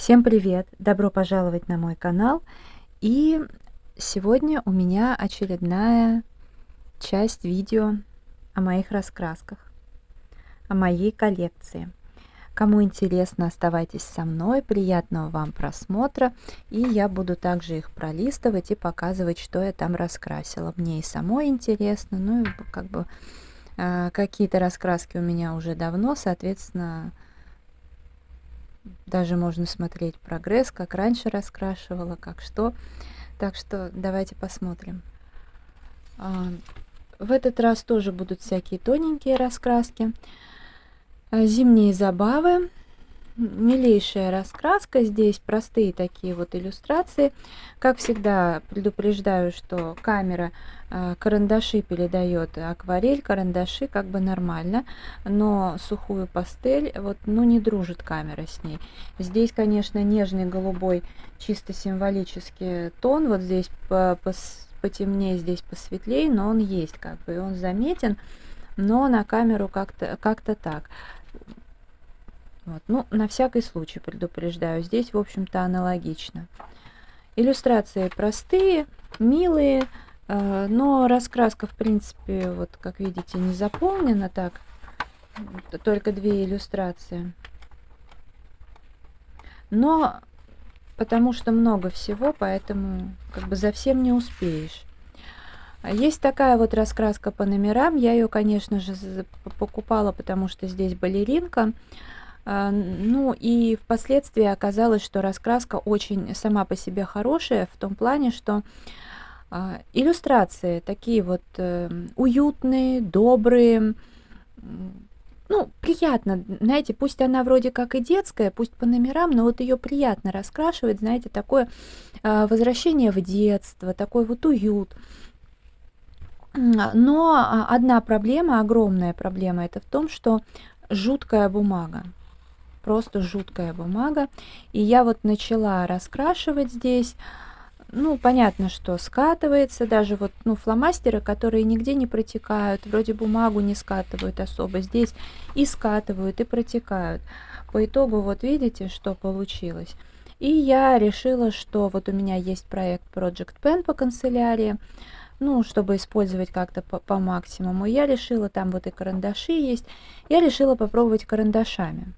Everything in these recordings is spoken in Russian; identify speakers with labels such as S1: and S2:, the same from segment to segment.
S1: Всем привет! Добро пожаловать на мой канал. И сегодня у меня очередная часть видео о моих раскрасках, о моей коллекции. Кому интересно, оставайтесь со мной. Приятного вам просмотра. И я буду также их пролистывать и показывать, что я там раскрасила. Мне и самой интересно. Ну и как бы какие-то раскраски у меня уже давно, соответственно, даже можно смотреть прогресс, как раньше раскрашивала, как что. Так что давайте посмотрим. В этот раз тоже будут всякие тоненькие раскраски. Зимние забавы. Милейшая раскраска. Здесь простые такие вот иллюстрации. Как всегда, предупреждаю, что камера карандаши передает акварель, карандаши как бы нормально, но сухую пастель, вот, ну, не дружит камера с ней. Здесь, конечно, нежный голубой, чисто символический тон, вот здесь потемнее, здесь посветлее, но он есть, как бы, и он заметен, но на камеру как-то так. Вот. Ну, на всякий случай предупреждаю, здесь, в общем-то, аналогично. Иллюстрации простые, милые, но раскраска, в принципе, вот как видите, не заполнена так, только две иллюстрации. Но потому что много всего, поэтому как бы за всем не успеешь. Есть такая вот раскраска по номерам, я ее, конечно же, покупала, потому что здесь балеринка. Ну и впоследствии оказалось, что раскраска очень сама по себе хорошая, в том плане, что иллюстрации такие вот уютные, добрые, ну, приятно, знаете, пусть она вроде как и детская, пусть по номерам, но вот ее приятно раскрашивать, знаете, такое возвращение в детство, такой вот уют. Но одна проблема, огромная проблема, это в том, что жуткая бумага. Просто жуткая бумага. И я вот начала раскрашивать здесь. Ну, понятно, что скатывается. Даже вот, ну, фломастеры, которые нигде не протекают, вроде бумагу не скатывают особо. Здесь и скатывают, и протекают. По итогу, вот видите, что получилось. И я решила, что вот у меня есть проект Project Pen по канцелярии, ну, чтобы использовать как-то по максимуму. Я решила, там вот и карандаши есть, я решила попробовать карандашами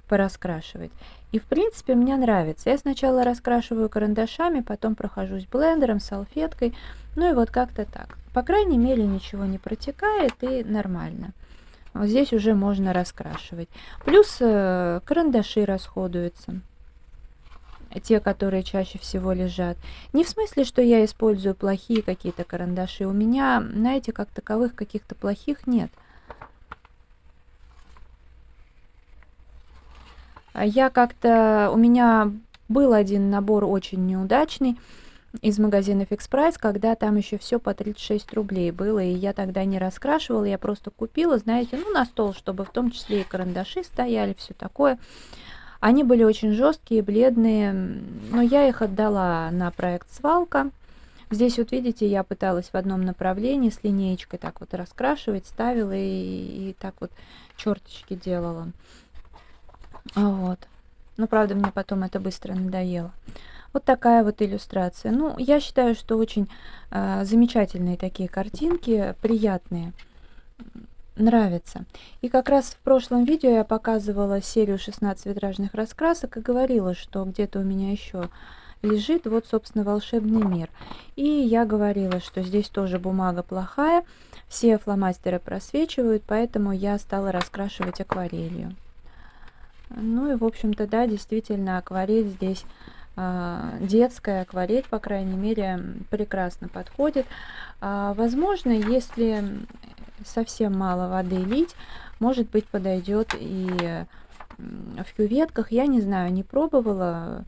S1: пораскрашивать. И в принципе мне нравится. Я сначала раскрашиваю карандашами, потом прохожусь блендером, салфеткой. Ну и вот как-то так. По крайней мере ничего не протекает и нормально. Вот здесь уже можно раскрашивать. Плюс карандаши расходуются. Те, которые чаще всего лежат. Не в смысле, что я использую плохие какие-то карандаши. У меня, знаете, как таковых каких-то плохих нет. Я как-то, у меня был один набор очень неудачный из магазина Fix Price, когда там еще все по 36 рублей было, и я тогда не раскрашивала, я просто купила, знаете, ну, на стол, чтобы в том числе и карандаши стояли, все такое. Они были очень жесткие, бледные, но я их отдала на проект «Свалка». Здесь вот видите, я пыталась в одном направлении с линеечкой так вот раскрашивать, ставила и так вот черточки делала. Вот. Ну, правда, мне потом это быстро надоело. Вот такая вот иллюстрация. Ну, я считаю, что очень замечательные такие картинки, приятные, нравятся. И как раз в прошлом видео я показывала серию 16 витражных раскрасок и говорила, что где-то у меня еще лежит, вот, собственно, волшебный мир. И я говорила, что здесь тоже бумага плохая, все фломастеры просвечивают, поэтому я стала раскрашивать акварелью. Ну и, в общем-то, да, действительно, акварель здесь, детская акварель, по крайней мере, прекрасно подходит. Возможно, если совсем мало воды лить, может быть, подойдет и в кюветках. Я не знаю, не пробовала.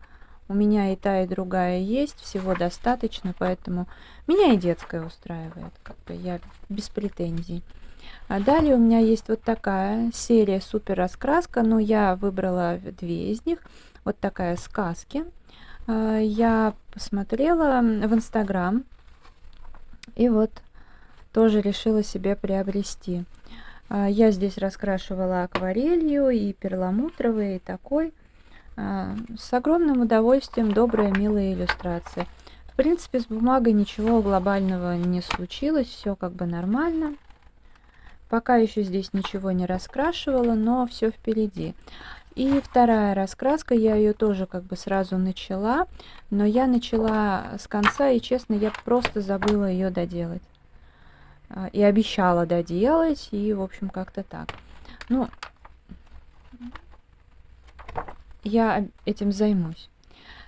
S1: У меня и та, и другая есть, всего достаточно, поэтому меня и детская устраивает. Как бы я без претензий. А далее у меня есть вот такая серия супер раскраска, но я выбрала две из них. Вот такая сказки. Я посмотрела в Инстаграм и вот тоже решила себе приобрести. Я здесь раскрашивала акварелью и перламутровой, и такой. С огромным удовольствием, добрая, милая иллюстрация. В принципе, с бумагой ничего глобального не случилось, все как бы нормально. Пока еще здесь ничего не раскрашивала, но все впереди. И вторая раскраска, я ее тоже как бы сразу начала, но я начала с конца, и честно, я просто забыла ее доделать. И обещала доделать, и в общем как-то так. Ну, я этим займусь.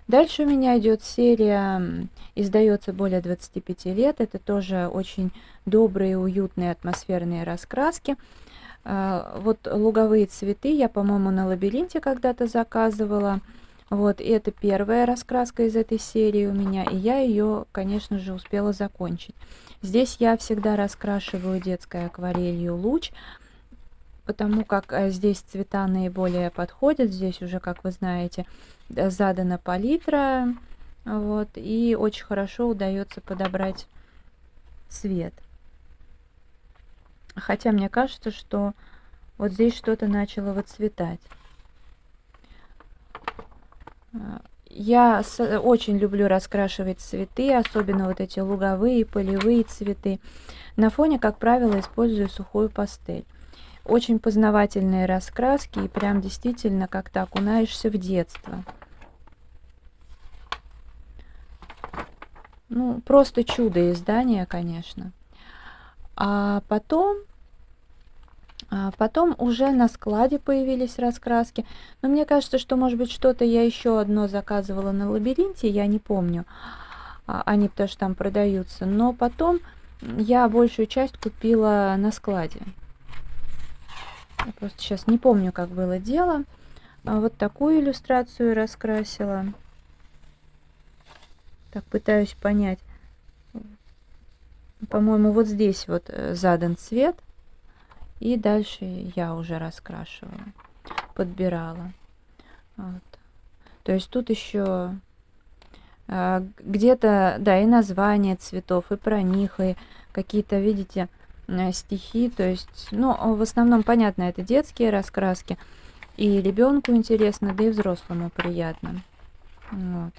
S1: Дальше у меня идет серия, издается более 25 лет. Это тоже очень добрые, уютные, атмосферные раскраски. Вот луговые цветы я, по-моему, на Лабиринте когда-то заказывала. Вот, и это первая раскраска из этой серии у меня, и я ее, конечно же, успела закончить. Здесь я всегда раскрашиваю детской акварелью луч, потому как здесь цвета наиболее подходят. Здесь уже, как вы знаете, задана палитра, вот, и очень хорошо удается подобрать цвет. Хотя мне кажется, что вот здесь что-то начало выцветать. Я очень люблю раскрашивать цветы, особенно вот эти луговые, полевые цветы. На фоне, как правило, использую сухую пастель. Очень познавательные раскраски, и прям действительно как-то окунаешься в детство. Ну, просто чудо издания, конечно. А потом уже на складе появились раскраски. Но мне кажется, что, может быть, что-то я еще одно заказывала на Лабиринте, я не помню. Они потому что там продаются. Но потом я большую часть купила на складе. Я просто сейчас не помню, как было дело. Вот такую иллюстрацию раскрасила. Так, пытаюсь понять. По-моему, вот здесь вот задан цвет. И дальше я уже раскрашивала, подбирала. Вот. То есть тут еще где-то, да, и названия цветов, и про них, и какие-то, видите, стихи. То есть, ну, в основном, понятно, это детские раскраски. И ребенку интересно, да и взрослому приятно. Вот.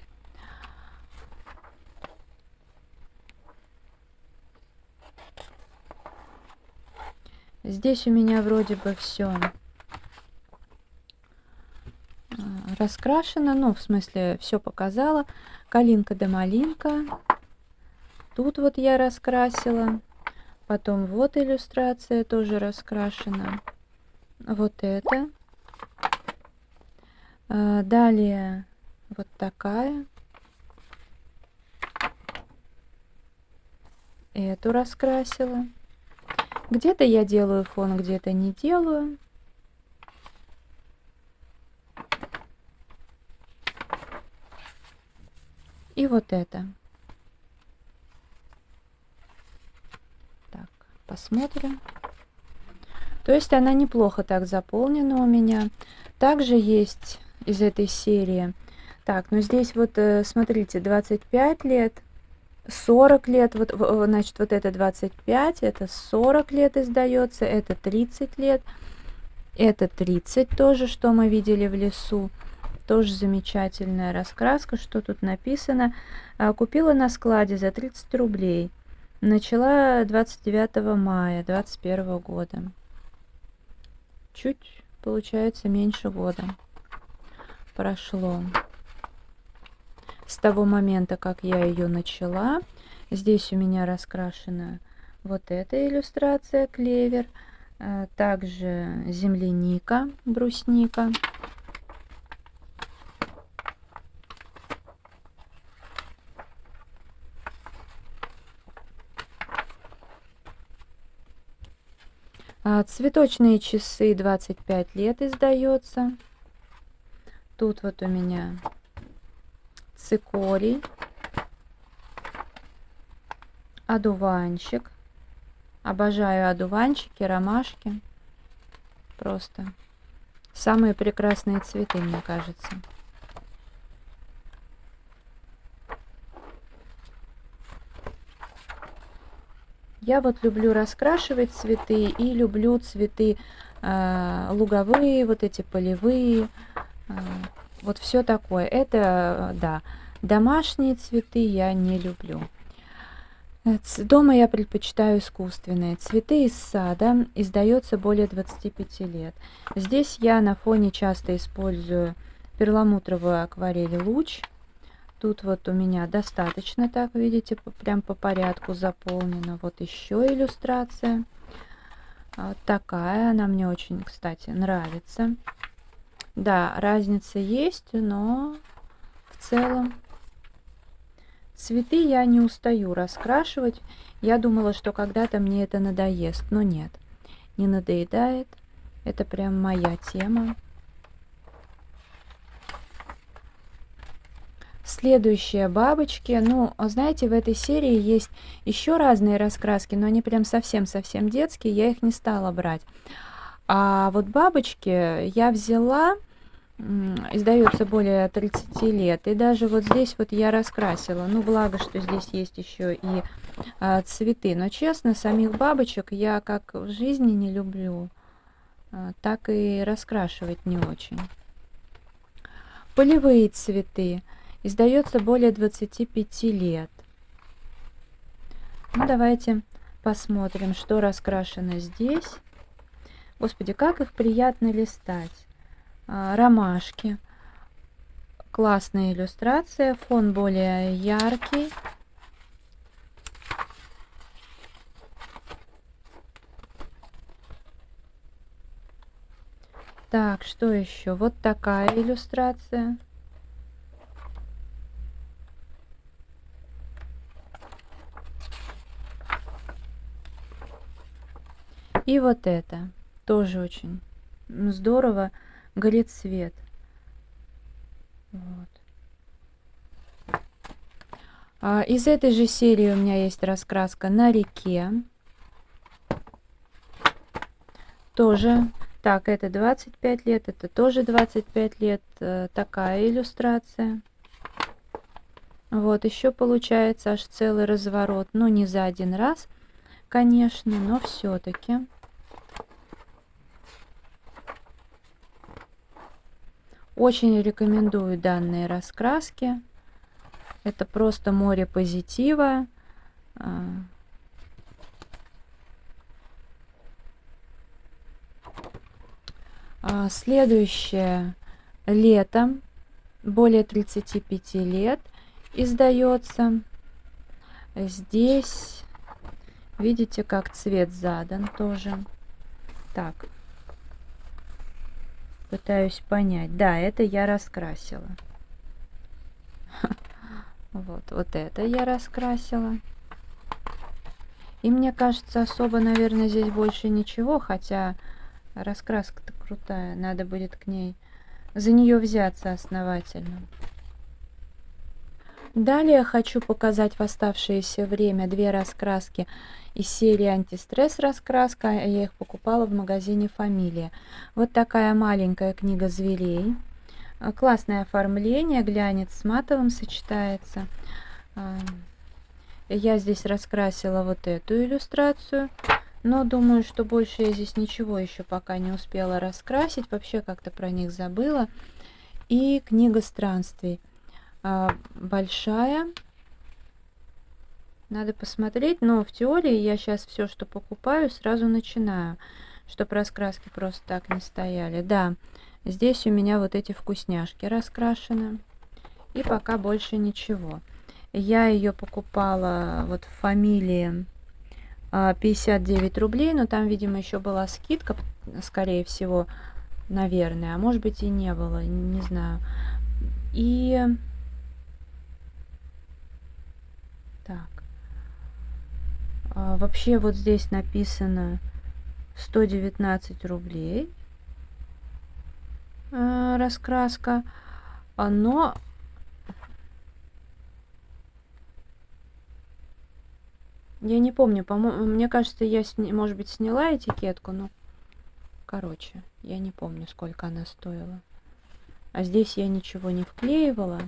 S1: Здесь у меня вроде бы все раскрашено, ну, в смысле, все показала. Калинка да малинка. Тут вот я раскрасила. Потом вот иллюстрация тоже раскрашена. Вот это. Далее вот такая. Эту раскрасила. Где-то я делаю фон, где-то не делаю. И вот это. Так, посмотрим. То есть она неплохо так заполнена у меня. Также есть из этой серии. Так, ну здесь вот, смотрите, 25 лет, 40 лет, вот, значит, вот это 25, это 40 лет издается, это 30 лет, это 30 тоже, что мы видели в лесу. Тоже замечательная раскраска, что тут написано. Купила на складе за 30 рублей. Начала 29 мая 2021 года. Чуть, получается, меньше года прошло с того момента, как я ее начала. Здесь у меня раскрашена вот эта иллюстрация клевер, также земляника, брусника. Цветочные часы 25 лет издается. Тут вот у меня цикорий, одуванчик. Обожаю одуванчики, ромашки. Просто самые прекрасные цветы, мне кажется. Я вот люблю раскрашивать цветы и люблю цветы луговые, вот эти полевые. Вот все такое. Это, да, домашние цветы я не люблю. Дома я предпочитаю искусственные. Цветы из сада, издается более 25 лет. Здесь я на фоне часто использую перламутровую акварель «Луч». Тут вот у меня достаточно, так видите, прям по порядку заполнено. Вот еще иллюстрация. Вот такая, она мне очень, кстати, нравится. Да, разница есть, но в целом цветы я не устаю раскрашивать. Я думала, что когда-то мне это надоест, но нет, не надоедает. Это прям моя тема. Следующие бабочки. Ну, знаете, в этой серии есть еще разные раскраски, но они прям совсем-совсем детские, я их не стала брать. А вот бабочки я взяла, издается более 30 лет, и даже вот здесь вот я раскрасила. Ну, благо, что здесь есть еще и цветы. Но честно, самих бабочек я как в жизни не люблю, так и раскрашивать не очень. Полевые цветы. Издается более 25 лет. Ну, давайте посмотрим, что раскрашено здесь. Господи, как их приятно листать. Ромашки. Классная иллюстрация. Фон более яркий. Так, что еще? Вот такая иллюстрация. И вот это тоже очень здорово, горит свет. Вот. Из этой же серии у меня есть раскраска на реке. Тоже, так, это 25 лет, это тоже 25 лет, такая иллюстрация. Вот, еще получается аж целый разворот, ну не за один раз, конечно, но все-таки. Очень рекомендую данные раскраски. Это просто море позитива. Следующее лето, более 35 лет, издается. Здесь видите, как цвет задан тоже. Так. Пытаюсь понять. Да, это я раскрасила. Вот это я раскрасила. И мне кажется, особо, наверное, здесь больше ничего, хотя раскраска-то крутая. Надо будет к ней, за нее взяться основательно. Далее хочу показать в оставшееся время две раскраски из серии «Антистресс» раскраска. Я их покупала в магазине «Фамилия». Вот такая маленькая книга зверей. Классное оформление, глянец с матовым сочетается. Я здесь раскрасила вот эту иллюстрацию, но думаю, что больше я здесь ничего еще пока не успела раскрасить. Вообще как-то про них забыла. И книга странствий. Большая. Надо посмотреть, но в теории я сейчас все, что покупаю, сразу начинаю, чтобы раскраски просто так не стояли. Да, здесь у меня вот эти вкусняшки раскрашены. И пока больше ничего. Я ее покупала вот в «Фамилии» 59 рублей, но там, видимо, еще была скидка, скорее всего, наверное, а может быть и не было, не знаю. И так, вообще вот здесь написано 119 рублей раскраска, но я не помню, по-моему, мне кажется, я, может быть, сняла этикетку, но, короче, я не помню, сколько она стоила. А здесь я ничего не вклеивала.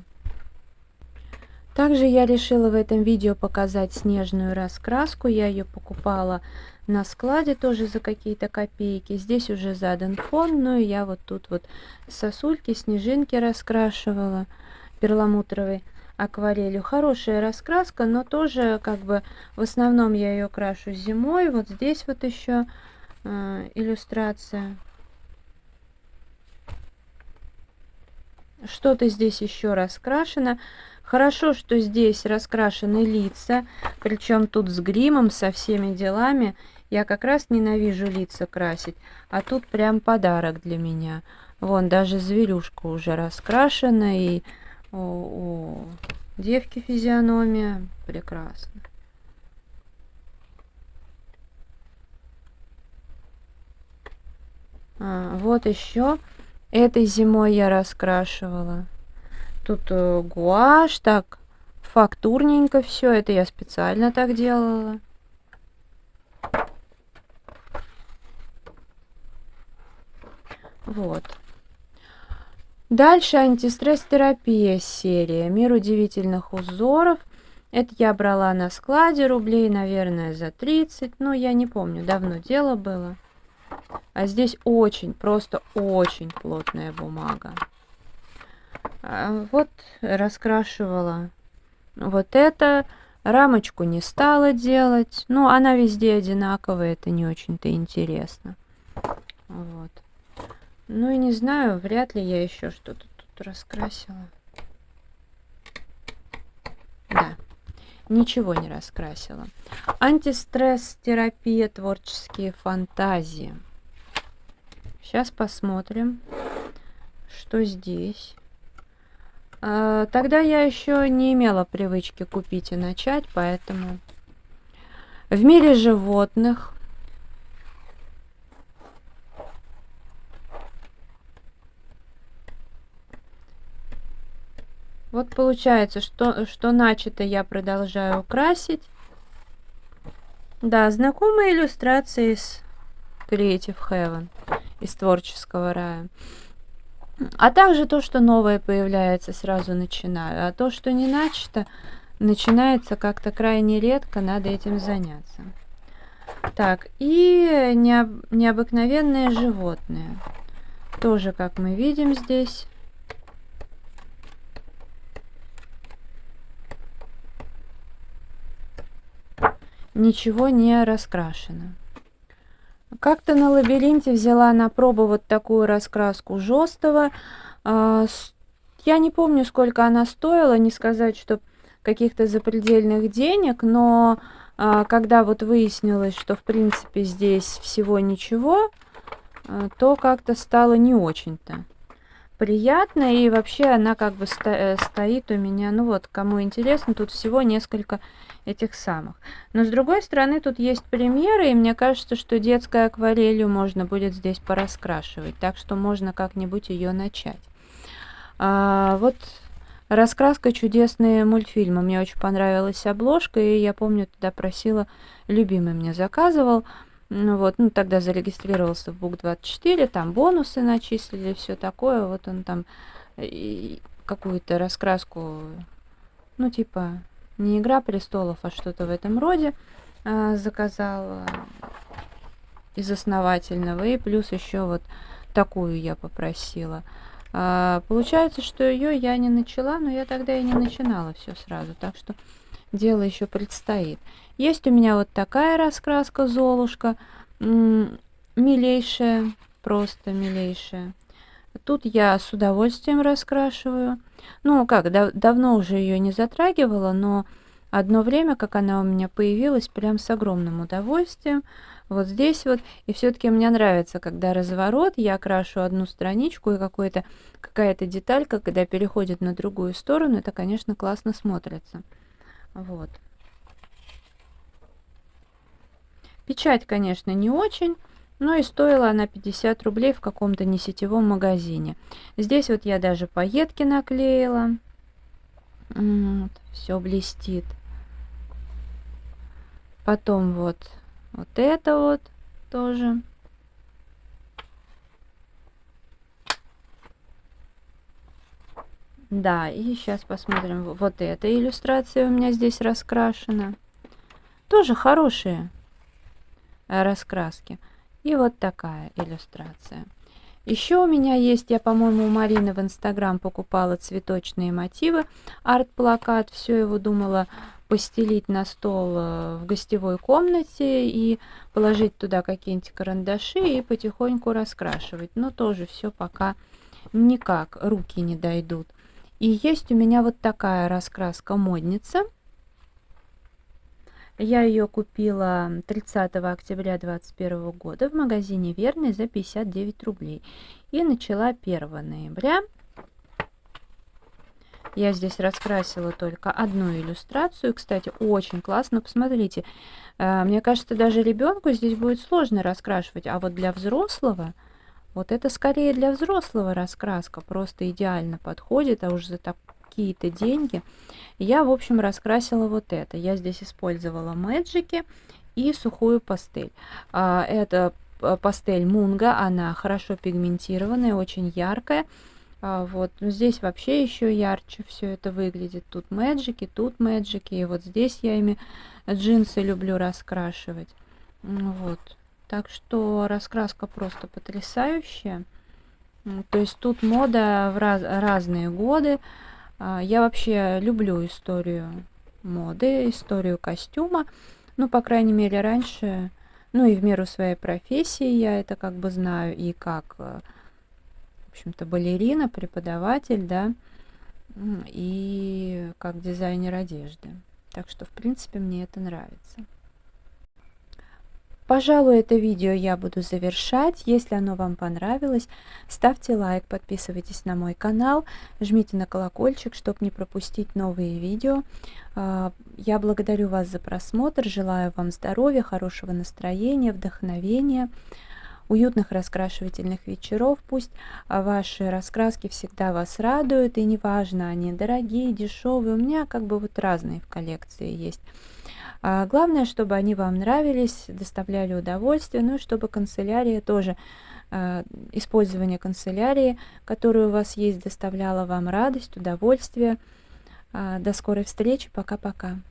S1: Также я решила в этом видео показать снежную раскраску. Я ее покупала на складе тоже за какие-то копейки. Здесь уже задан фон, ну и я вот тут вот сосульки, снежинки раскрашивала перламутровой акварелью. Хорошая раскраска, но тоже как бы в основном я ее крашу зимой. Вот здесь вот еще иллюстрация. Что-то здесь еще раскрашено. Хорошо, что здесь раскрашены лица, причем тут с гримом, со всеми делами. Я как раз ненавижу лица красить, а тут прям подарок для меня. Вон, даже зверюшка уже раскрашена, и у девки физиономия прекрасно. Вот еще. Этой зимой я раскрашивала. Тут гуашь, так фактурненько все. Это я специально так делала. Вот. Дальше антистресс-терапия серия «Мир удивительных узоров». Это я брала на складе рублей, наверное, за 30. Но я не помню, давно дело было. А здесь очень, просто очень плотная бумага. Вот раскрашивала вот это. Рамочку не стала делать. Ну, она везде одинаковая, это не очень-то интересно. Вот. Ну и не знаю, вряд ли я еще что-то тут раскрасила. Да, ничего не раскрасила. Антистресс-терапия, творческие фантазии. Сейчас посмотрим, что здесь. Тогда я еще не имела привычки купить и начать, поэтому в мире животных. Вот получается, что начато я продолжаю красить. Да, знакомые иллюстрации из Creative Heaven, из творческого рая. А также то, что новое появляется, сразу начинаю. А то, что не начато, начинается как-то крайне редко, надо этим заняться. Так, и необыкновенные животные. Тоже, как мы видим здесь. Ничего не раскрашено. Как-то на лабиринте взяла на пробу вот такую раскраску Жостова. Я не помню, сколько она стоила, не сказать, что каких-то запредельных денег, но когда вот выяснилось, что в принципе здесь всего ничего, то как-то стало не очень-то приятно, и вообще она как бы стоит у меня, ну вот, кому интересно, тут всего несколько этих самых. Но с другой стороны, тут есть примеры, и мне кажется, что детской акварелью можно будет здесь пораскрашивать, так что можно как-нибудь ее начать. Вот раскраска «Чудесные мультфильмы». Мне очень понравилась обложка, и я помню, тогда просила, любимый мне заказывал. Ну вот, ну тогда зарегистрировался в Book24, там бонусы начислили, все такое. Вот он там какую-то раскраску, ну типа не «Игра престолов», а что-то в этом роде заказал из основательного. И плюс еще вот такую я попросила. Получается, что ее я не начала, но я тогда и не начинала все сразу, так что дело еще предстоит. Есть у меня вот такая раскраска «Золушка», милейшая, просто милейшая. Тут я с удовольствием раскрашиваю. Ну, как, давно уже ее не затрагивала, но одно время, как она у меня появилась, прям с огромным удовольствием. Вот здесь вот. И все-таки мне нравится, когда разворот, я крашу одну страничку, и какая-то деталька, когда переходит на другую сторону, это, конечно, классно смотрится. Вот. Печать, конечно, не очень, но и стоила она 50 рублей в каком-то несетевом магазине. Здесь вот я даже пайетки наклеила. Вот, все блестит. Потом вот это вот тоже. Да, и сейчас посмотрим. Вот эта иллюстрация у меня здесь раскрашена. Тоже хорошие раскраски. И вот такая иллюстрация. Еще у меня есть, я, по-моему, у Марины в Инстаграм покупала цветочные мотивы, арт-плакат, все его думала постелить на стол в гостевой комнате и положить туда какие-нибудь карандаши и потихоньку раскрашивать. Но тоже все пока никак, руки не дойдут. И есть у меня вот такая раскраска модница. Я ее купила 30 октября 2021 года в магазине Верный за 59 рублей. И начала 1 ноября. Я здесь раскрасила только одну иллюстрацию. Кстати, очень классно. Посмотрите, мне кажется, даже ребенку здесь будет сложно раскрашивать. А вот для взрослого, вот это скорее для взрослого раскраска. Просто идеально подходит, а уж за такие-то деньги. Я, в общем, раскрасила вот это. Я здесь использовала мэджики и сухую пастель. Это пастель Мунга, она хорошо пигментированная, очень яркая. Вот здесь вообще еще ярче все это выглядит. Тут мэджики, и вот здесь я ими джинсы люблю раскрашивать. Вот. Так что раскраска просто потрясающая. То есть тут мода в разные годы. Я вообще люблю историю моды, историю костюма. Ну, по крайней мере, раньше, ну и в меру своей профессии я это как бы знаю, и как, в общем-то, балерина, преподаватель, да, и как дизайнер одежды. Так что, в принципе, мне это нравится. Пожалуй, это видео я буду завершать. Если оно вам понравилось, ставьте лайк, подписывайтесь на мой канал, жмите на колокольчик, чтобы не пропустить новые видео. Я благодарю вас за просмотр, желаю вам здоровья, хорошего настроения, вдохновения, уютных раскрашивательных вечеров. Пусть ваши раскраски всегда вас радуют, и неважно, они дорогие, дешевые, у меня как бы вот разные в коллекции есть. Главное, чтобы они вам нравились, доставляли удовольствие, ну и чтобы канцелярия тоже, использование канцелярии, которая у вас есть, доставляла вам радость, удовольствие. До скорой встречи, пока-пока.